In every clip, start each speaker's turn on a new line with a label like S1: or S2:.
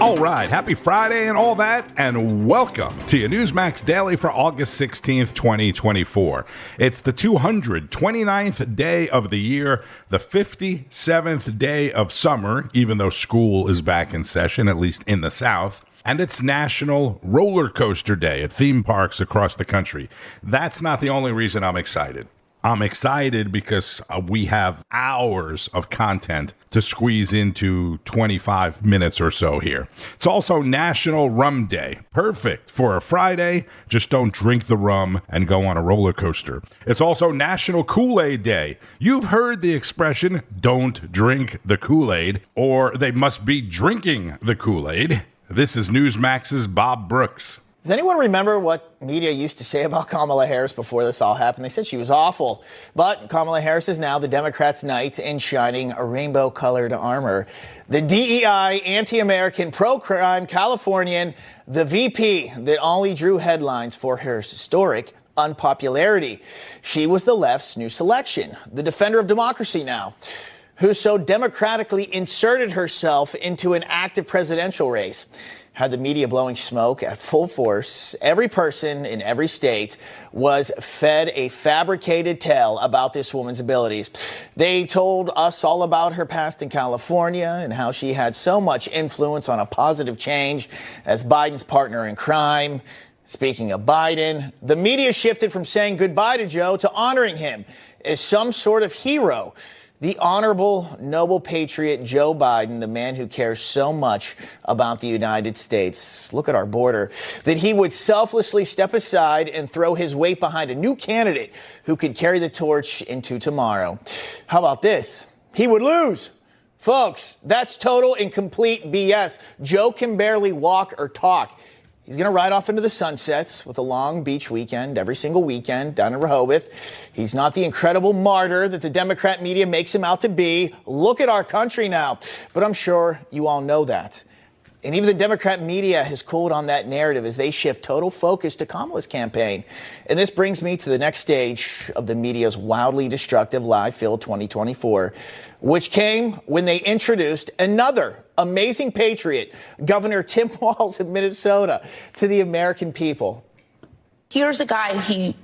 S1: All right, happy Friday and all that, and welcome to your Newsmax Daily for August 16th, 2024. It's the 229th day of the year, the 57th day of summer, even though school is back in session, at least in the South. And it's National Roller Coaster Day at theme parks across the country. That's not the only reason I'm excited. I'm excited because we have hours of content to squeeze into 25 minutes or so here. It's also National Rum Day. Perfect for a Friday. Just don't drink the rum and go on a roller coaster. It's also National Kool-Aid Day. You've heard the expression, don't drink the Kool-Aid, or they must be drinking the Kool-Aid. This is Newsmax's Bob Brooks.
S2: Does anyone remember what media used to say about Kamala Harris before this all happened? They said she was awful. But Kamala Harris is now the Democrats' knight in shining a rainbow-colored armor. The DEI, anti-American, pro-crime Californian, the VP that only drew headlines for her historic unpopularity. She was the left's new selection, the defender of democracy now, who so democratically inserted herself into an active presidential race. Had the media blowing smoke at full force, every person in every state was fed a fabricated tale about this woman's abilities. They told us all about her past in California and how she had so much influence on a positive change as Biden's partner in crime. Speaking of Biden, the media shifted from saying goodbye to Joe to honoring him as some sort of hero. The honorable, noble patriot Joe Biden, the man who cares so much about the United States, look at our border, that he would selflessly step aside and throw his weight behind a new candidate who could carry the torch into tomorrow. How about this? He would lose. Folks, that's total and complete BS. Joe can barely walk or talk. He's going to ride off into the sunsets with a long beach weekend every single weekend down in Rehoboth. He's not the incredible martyr that the Democrat media makes him out to be. Look at our country now. But I'm sure you all know that. And even the Democrat media has cooled on that narrative as they shift total focus to Kamala's campaign. And this brings me to the next stage of the media's wildly destructive lie-filled 2024, which came when they introduced another amazing patriot, Governor Tim Walz of Minnesota, to the American people.
S3: Here's a guy, he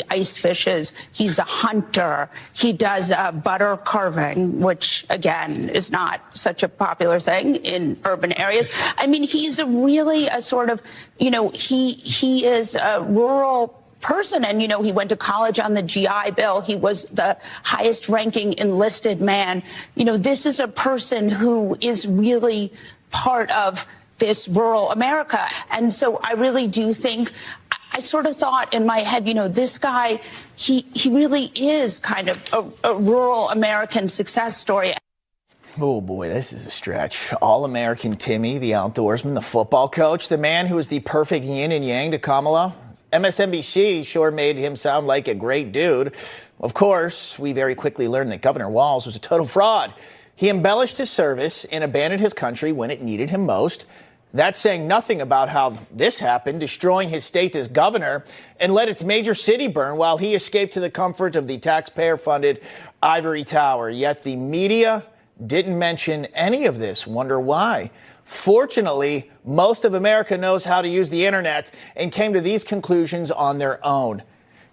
S3: ice fishes. He's a hunter. He does butter carving, which, again, is not such a popular thing in urban areas. I mean, he's he is a rural person. And, he went to college on the GI Bill. He was the highest ranking enlisted man. This is a person who is really part of this rural America. And so I really do think, I sort of thought in my head, this guy, he really is kind of a rural American success story.
S2: Oh, boy, this is a stretch. All-American Timmy, the outdoorsman, the football coach, the man who is the perfect yin and yang to Kamala. MSNBC sure made him sound like a great dude. Of course, we very quickly learned that Governor Walz was a total fraud. He embellished his service and abandoned his country when it needed him most. That's saying nothing about how this happened, destroying his state as governor and let its major city burn while he escaped to the comfort of the taxpayer-funded ivory tower. Yet the media didn't mention any of this. Wonder why? Fortunately, most of America knows how to use the internet and came to these conclusions on their own.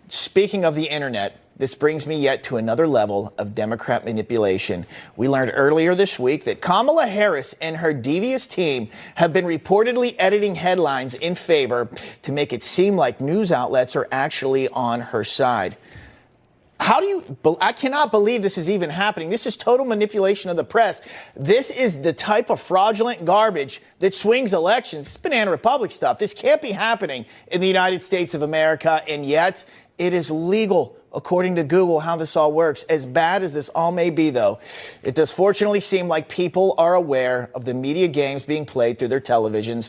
S2: Speaking of the internet, this brings me yet to another level of Democrat manipulation. We learned earlier this week that Kamala Harris and her devious team have been reportedly editing headlines in favor to make it seem like news outlets are actually on her side. I cannot believe this is even happening. This is total manipulation of the press. This is the type of fraudulent garbage that swings elections. It's banana republic stuff. This can't be happening in the United States of America, and yet it is legal. According to Google, how this all works. As bad as this all may be, though, it does fortunately seem like people are aware of the media games being played through their televisions.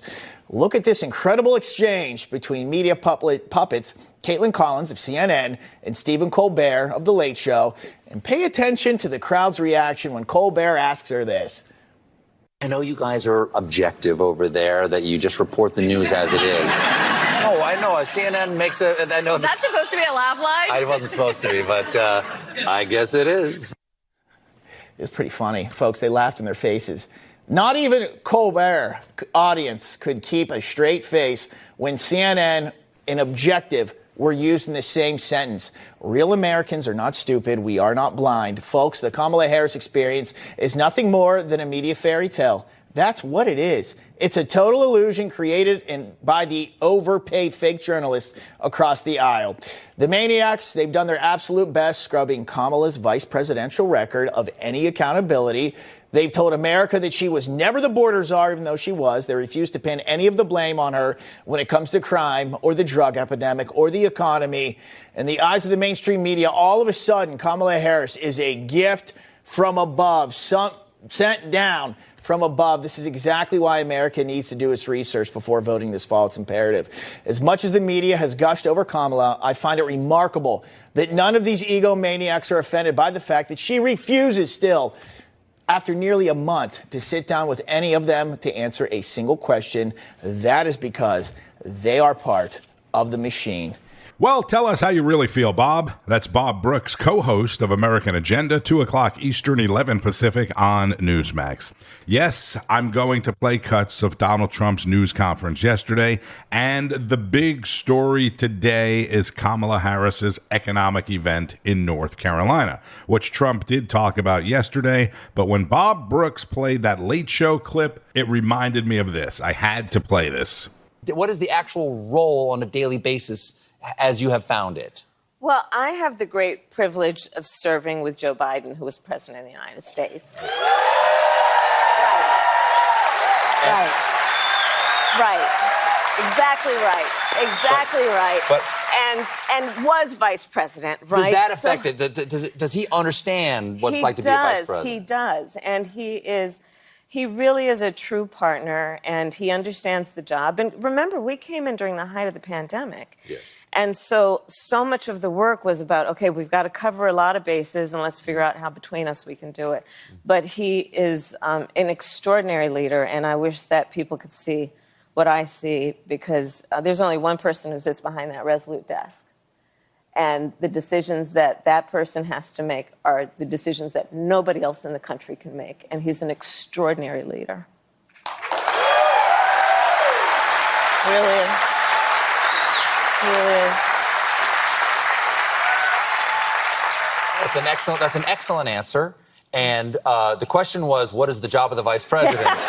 S2: Look at this incredible exchange between media puppets, Caitlin Collins of CNN and Stephen Colbert of The Late Show, and pay attention to the crowd's reaction when Colbert asks her this.
S4: I know you guys are objective over there, that you just report the news as it is. No, I know. CNN makes I know.
S5: Was that supposed to be a laugh line?
S4: I wasn't supposed to be, but I guess it is.
S2: It's pretty funny. Folks, they laughed in their faces. Not even Colbert audience could keep a straight face when CNN and Objective were used in the same sentence. Real Americans are not stupid. We are not blind. Folks, the Kamala Harris experience is nothing more than a media fairy tale. That's what it is. It's a total illusion created by the overpaid fake journalists across the aisle. The maniacs, they've done their absolute best scrubbing Kamala's vice presidential record of any accountability. They've told America that she was never the border czar, even though she was. They refuse to pin any of the blame on her when it comes to crime or the drug epidemic or the economy. In the eyes of the mainstream media, all of a sudden, Kamala Harris is a gift from above, sent down from above. This is exactly why America needs to do its research before voting this fall. It's imperative. As much as the media has gushed over Kamala, I find it remarkable that none of these egomaniacs are offended by the fact that she refuses still, after nearly a month, to sit down with any of them to answer a single question. That is because they are part of the machine.
S1: Well, tell us how you really feel, Bob. That's Bob Brooks, co-host of American Agenda, 2 o'clock Eastern, 11 Pacific on Newsmax. Yes, I'm going to play cuts of Donald Trump's news conference yesterday, and the big story today is Kamala Harris's economic event in North Carolina, which Trump did talk about yesterday. But when Bob Brooks played that Late Show clip, it reminded me of this. I had to play this.
S4: What is the actual role on a daily basis as you have found it?
S5: Well, I have the great privilege of serving with Joe Biden, who was president of the United States. Right. Exactly right. Exactly right.
S4: But
S5: and was vice president, right?
S4: Does that affect it? Does he understand what it's like to be a vice president?
S5: He does. And he really is a true partner, and he understands the job. And remember, we came in during the height of the pandemic. Yes. And so much of the work was about, okay, we've got to cover a lot of bases, and let's figure out how between us we can do it. But he is an extraordinary leader, and I wish that people could see what I see, because there's only one person who sits behind that resolute desk. And the decisions that that person has to make are the decisions that nobody else in the country can make. And he's an extraordinary leader. Really is. Really is.
S4: That's an excellent answer. And the question was, what is the job of the vice president?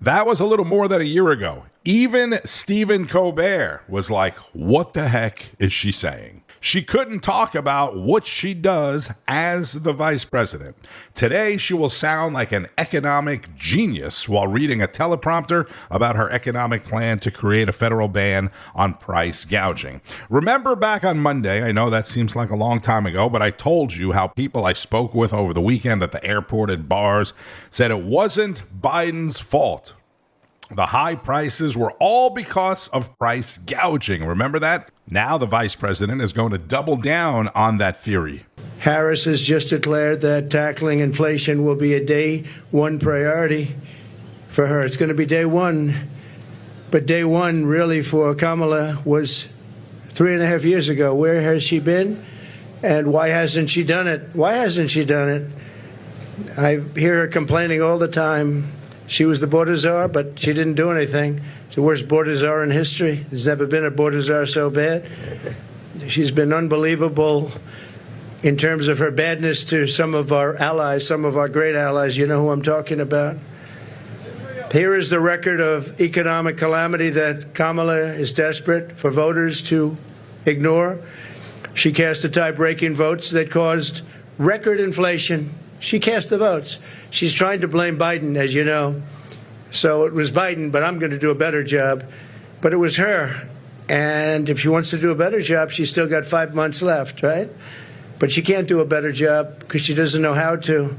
S1: That was a little more than a year ago. Even Stephen Colbert was like, what the heck is she saying? She couldn't talk about what she does as the vice president. Today, she will sound like an economic genius while reading a teleprompter about her economic plan to create a federal ban on price gouging. Remember back on Monday, I know that seems like a long time ago, but I told you how people I spoke with over the weekend at the airport and bars said it wasn't Biden's fault. The high prices were all because of price gouging. Remember that? Now the vice president is going to double down on that theory.
S6: Harris has just declared that tackling inflation will be a day one priority for her. It's going to be day one. But day one, really, for Kamala was 3.5 years ago. Where has she been? And why hasn't she done it? Why hasn't she done it? I hear her complaining all the time. She was the border czar, but she didn't do anything. It's the worst border czar in history. There's never been a border czar so bad. She's been unbelievable in terms of her badness to some of our allies, some of our great allies. You know who I'm talking about. Here is the record of economic calamity that Kamala is desperate for voters to ignore. She cast the tie-breaking votes that caused record inflation. She cast the votes. She's trying to blame Biden, as you know. So it was Biden, but I'm going to do a better job. But it was her. And if she wants to do a better job, she's still got 5 months left, right? But she can't do a better job because she doesn't know how to.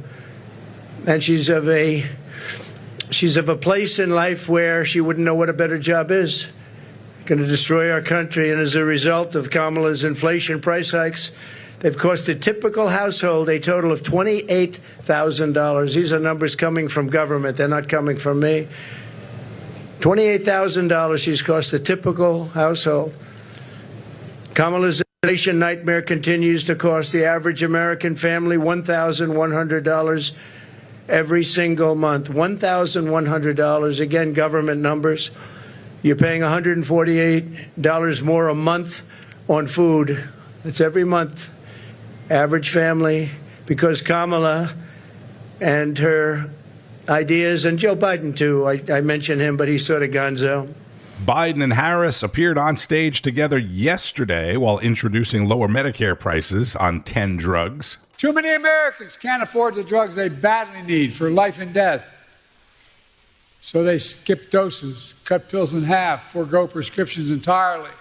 S6: And she's of a place in life where she wouldn't know what a better job is. Going to destroy our country. And as a result of Kamala's inflation price hikes, they've cost a typical household a total of $28,000. These are numbers coming from government. They're not coming from me. $28,000 she's cost a typical household. Kamala's Inflation nightmare continues to cost the average American family $1,100 every single month. $1,100. Again, government numbers. You're paying $148 more a month on food. That's every month. Average family, because Kamala and her ideas, and Joe Biden too, I mentioned him, but he's sort of gonzo.
S1: Biden and Harris appeared on stage together yesterday while introducing lower Medicare prices on 10 drugs.
S7: Too many Americans can't afford the drugs they badly need for life and death. So they skip doses, cut pills in half, forego prescriptions entirely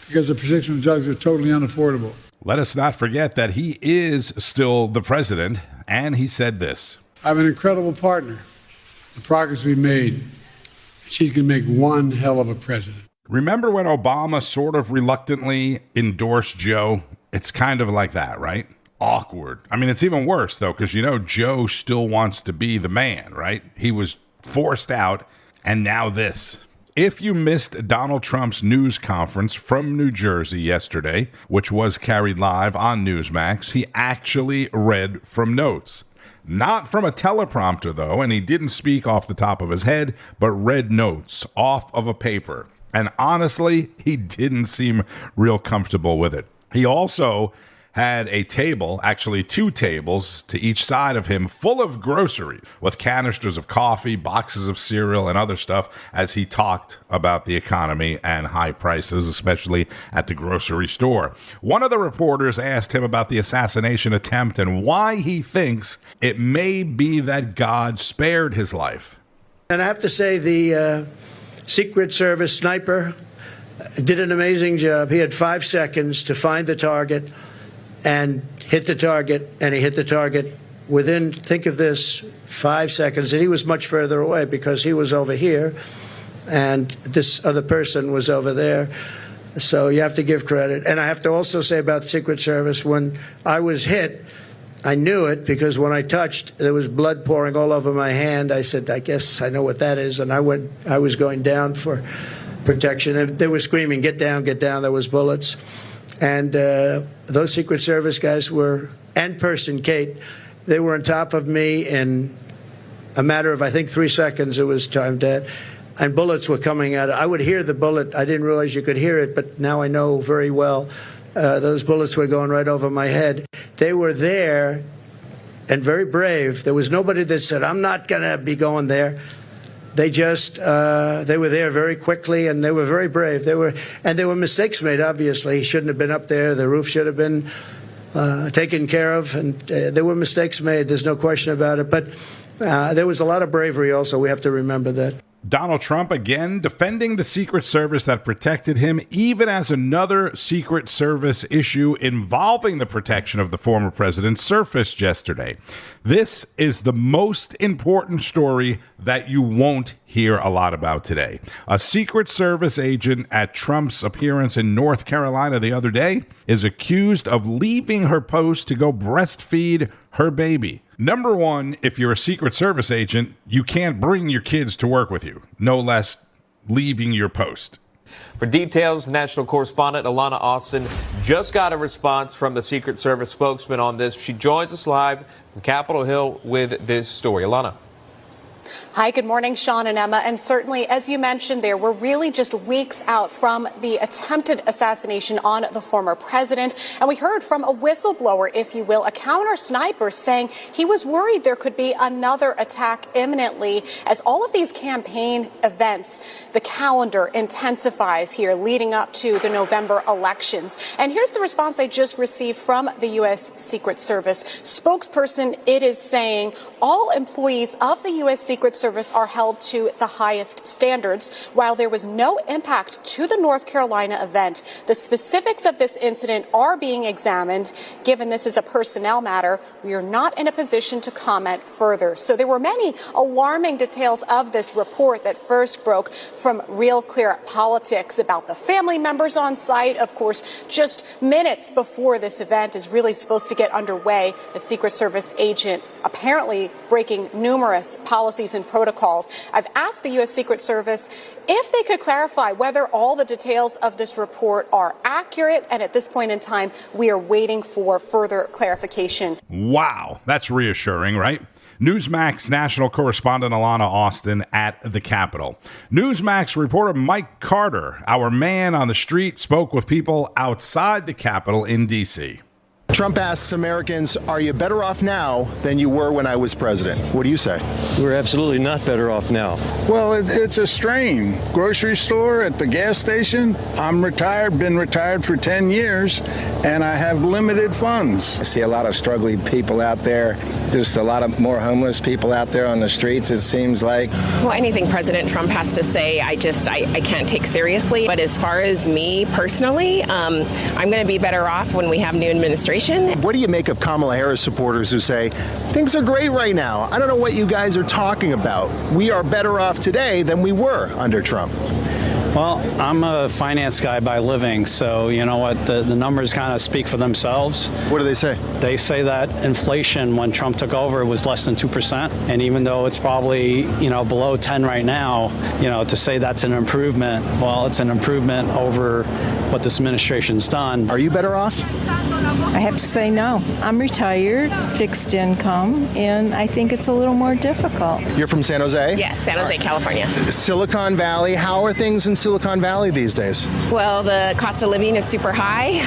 S7: because the prescription drugs are totally unaffordable.
S1: Let us not forget that he is still the president, and he said this.
S7: I have an incredible partner. The progress we've made, she's going to make one hell of a president.
S1: Remember when Obama sort of reluctantly endorsed Joe? It's kind of like that, right? Awkward. I mean, it's even worse, though, because, you know, Joe still wants to be the man, right? He was forced out, and now this. If you missed Donald Trump's news conference from New Jersey yesterday, which was carried live on Newsmax, he actually read from notes. Not from a teleprompter, though, and he didn't speak off the top of his head, but read notes off of a paper. And honestly, he didn't seem real comfortable with it. He also had a table, actually 2 tables to each side of him, full of groceries with canisters of coffee, boxes of cereal, and other stuff as he talked about the economy and high prices, especially at the grocery store. One of the reporters asked him about the assassination attempt and why he thinks it may be that God spared his life.
S6: And I have to say the Secret Service sniper did an amazing job. He had 5 seconds to find the target and hit the target, and he hit the target within, think of this, 5 seconds. And he was much further away because he was over here, and this other person was over there. So you have to give credit. And I have to also say about the Secret Service, when I was hit, I knew it because when I touched, there was blood pouring all over my hand. I said, I guess I know what that is. And I was going down for protection. And they were screaming, get down, get down. There was bullets. And those Secret Service guys were, and person, Kate, they were on top of me in a matter of, I think, 3 seconds. It was time dead. And bullets were coming out. I would hear the bullet. I didn't realize you could hear it, but now I know very well. Those bullets were going right over my head. They were there and very brave. There was nobody that said, I'm not going to be going there. They just, they were there very quickly, and they were very brave. There were mistakes made, obviously. He shouldn't have been up there. The roof should have been taken care of, and there were mistakes made. There's no question about it. But there was a lot of bravery also. We have to remember that.
S1: Donald Trump again defending the Secret Service that protected him, even as another Secret Service issue involving the protection of the former president surfaced yesterday. This is the most important story that you won't hear a lot about today. A Secret Service agent at Trump's appearance in North Carolina the other day is accused of leaving her post to go breastfeed her baby. Number one, if you're a Secret Service agent, you can't bring your kids to work with you, no less leaving your post.
S8: For details, national correspondent Alana Austin just got a response from the Secret Service spokesman on this. She joins us live from Capitol Hill with this story. Alana.
S9: Hi, good morning, Sean and Emma. And certainly, as you mentioned there, we're really just weeks out from the attempted assassination on the former president. And we heard from a whistleblower, if you will, a counter sniper, saying he was worried there could be another attack imminently as all of these campaign events, the calendar intensifies here leading up to the November elections. And here's the response I just received from the U.S. Secret Service spokesperson. It is saying all employees of the U.S. Secret Service are held to the highest standards. While there was no impact to the North Carolina event, the specifics of this incident are being examined. Given this is a personnel matter, we are not in a position to comment further. So there were many alarming details of this report that first broke from Real Clear Politics about the family members on site. Of course, just minutes before this event is really supposed to get underway, a Secret Service agent apparently breaking numerous policies and protocols. I've asked the U.S. Secret Service if they could clarify whether all the details of this report are accurate, and at this point in time, we are waiting for further clarification.
S1: Wow, that's reassuring, right? Newsmax national correspondent Alana Austin at the Capitol. Newsmax reporter Mike Carter, our man on the street, spoke with people outside the Capitol in D.C.
S10: Trump asks Americans, are you better off now than you were when I was president? What do you say?
S11: We're absolutely not better off now.
S12: Well, it's a strain. Grocery store, at the gas station. I'm retired, been retired for 10 years, and I have limited funds.
S13: I see a lot of struggling people out there, just a lot of more homeless people out there on the streets, it seems like.
S14: Well, anything President Trump has to say, I can't take seriously. But as far as me personally, I'm going to be better off when we have new administration.
S10: What do you make of Kamala Harris supporters who say, things are great right now? I don't know what you guys are talking about. We are better off today than we were under Trump.
S11: Well, I'm a finance guy by living, so you know what? The numbers kind of speak for themselves.
S10: What do they say?
S11: They say that inflation when Trump took over was less than 2%. And even though it's probably, below 10 right now, to say that's an improvement, well, it's an improvement over what this administration's done.
S10: Are you better off?
S15: I have to say no. I'm retired, fixed income, and I think it's a little more difficult.
S10: You're from San Jose?
S14: Yes, San Jose, California.
S10: Silicon Valley. How are things in Silicon Valley these days?
S14: Well, the cost of living is super high.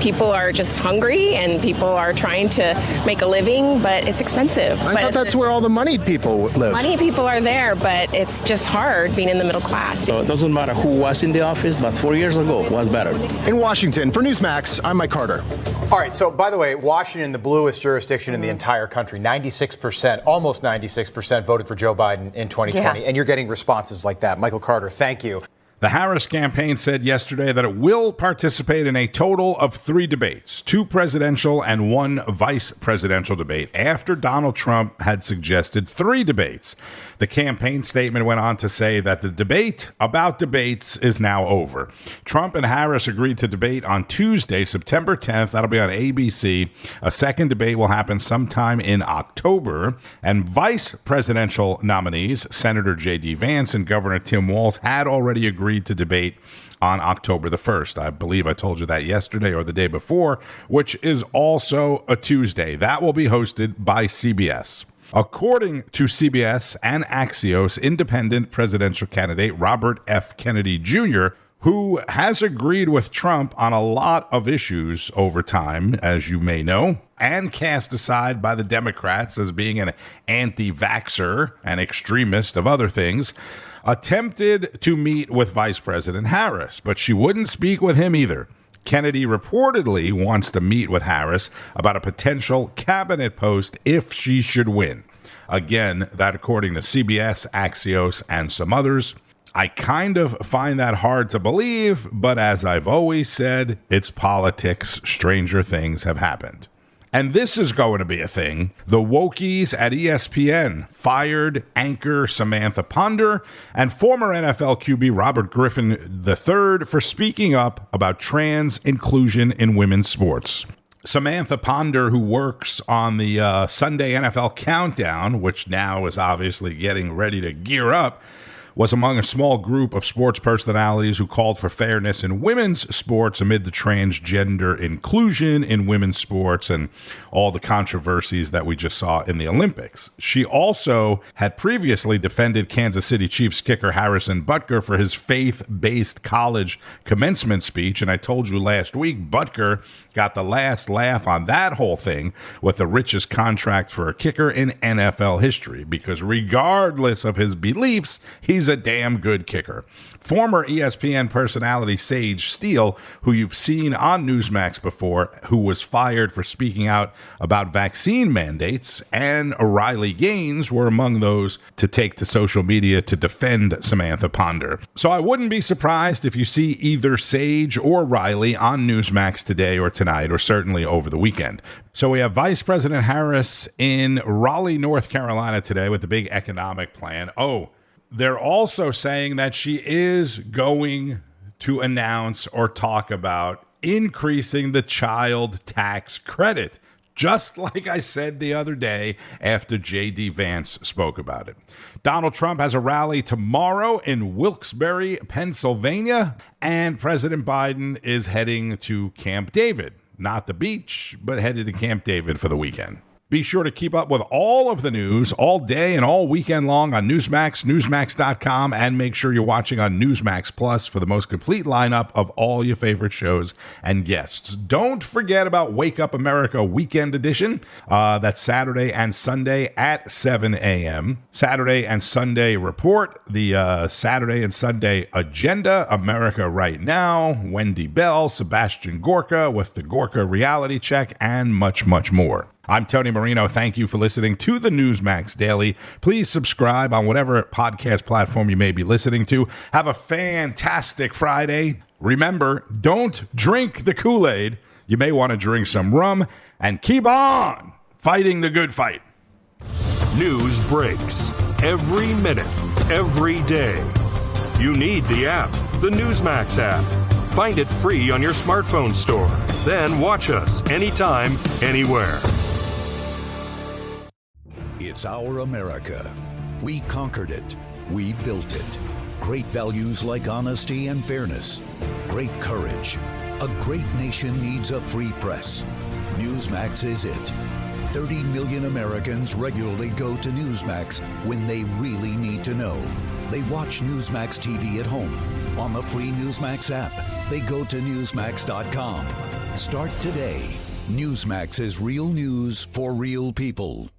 S14: People are just hungry, and people are trying to make a living, but it's expensive.
S10: I thought that's where all the money people live.
S14: Money people are there, but it's just hard being in the middle class.
S16: So it doesn't matter who was in the office, but 4 years ago was better.
S10: In Washington, for Newsmax, I'm Mike Carter.
S17: All right, so by the way, Washington, the bluest jurisdiction in the entire country, 96%, almost 96% voted for Joe Biden in 2020. And you're getting responses like that. Michael Carter, thank you.
S1: The Harris campaign said yesterday that it will participate in a total of 3 debates, 2 presidential and 1 vice presidential debate, after Donald Trump had suggested 3 debates. The campaign statement went on to say that the debate about debates is now over. Trump and Harris agreed to debate on Tuesday, September 10th. That'll be on ABC. A second debate will happen sometime in October. And vice presidential nominees, Senator J.D. Vance and Governor Tim Walz, had already agreed to debate on October the 1st. I believe I told you that yesterday or the day before, which is also a Tuesday. That will be hosted by CBS. According to CBS and Axios, independent presidential candidate Robert F. Kennedy Jr., who has agreed with Trump on a lot of issues over time, as you may know, and cast aside by the Democrats as being an anti-vaxxer and extremist of other things, attempted to meet with Vice President Harris, but she wouldn't speak with him either. Kennedy reportedly wants to meet with Harris about a potential cabinet post if she should win. Again, that according to CBS, Axios, and some others. I kind of find that hard to believe, but as I've always said, it's politics. Stranger things have happened. And this is going to be a thing. The wokies at ESPN fired anchor Samantha Ponder and former NFL QB Robert Griffin III for speaking up about trans inclusion in women's sports. Samantha Ponder, who works on the Sunday NFL Countdown, which now is obviously getting ready to gear up, was among a small group of sports personalities who called for fairness in women's sports amid the transgender inclusion in women's sports and all the controversies that we just saw in the Olympics. She also had previously defended Kansas City Chiefs kicker Harrison Butker for his faith-based college commencement speech, and I told you last week Butker got the last laugh on that whole thing with the richest contract for a kicker in NFL history, because regardless of his beliefs, he's a damn good kicker. Former ESPN personality Sage Steele, who you've seen on Newsmax before, who was fired for speaking out about vaccine mandates, and Riley Gaines were among those to take to social media to defend Samantha Ponder. So I wouldn't be surprised if you see either Sage or Riley on Newsmax today or tonight, or certainly over the weekend. So we have Vice President Harris in Raleigh, North Carolina today with the big economic plan. They're also saying that she is going to announce or talk about increasing the child tax credit just like I said the other day after J.D. Vance spoke about it. Donald Trump has a rally tomorrow in Wilkes-Barre, Pennsylvania, and President Biden is heading to Camp David. Not the beach, but headed to Camp David for the weekend. Be sure to keep up with all of the news all day and all weekend long on Newsmax, Newsmax.com, and make sure you're watching on Newsmax Plus for the most complete lineup of all your favorite shows and guests. Don't forget about Wake Up America Weekend Edition. That's Saturday and Sunday at 7 a.m. Saturday and Sunday Report, the Saturday and Sunday Agenda, America Right Now, Wendy Bell, Sebastian Gorka with the Gorka Reality Check, and much, much more. I'm Tony Marino. Thank you for listening to the Newsmax Daily. Please subscribe on whatever podcast platform you may be listening to. Have a fantastic Friday. Remember, don't drink the Kool-Aid. You may want to drink some rum, and keep on fighting the good fight.
S18: News breaks every minute, every day. You need the app, the Newsmax app. Find it free on your smartphone store. Then watch us anytime, anywhere.
S19: It's our America. We conquered it. We built it. Great values like honesty and fairness. Great courage. A great nation needs a free press. Newsmax is it. 30 million Americans regularly go to Newsmax when they really need to know. They watch Newsmax TV at home. On the free Newsmax app, they go to Newsmax.com. Start today. Newsmax is real news for real people.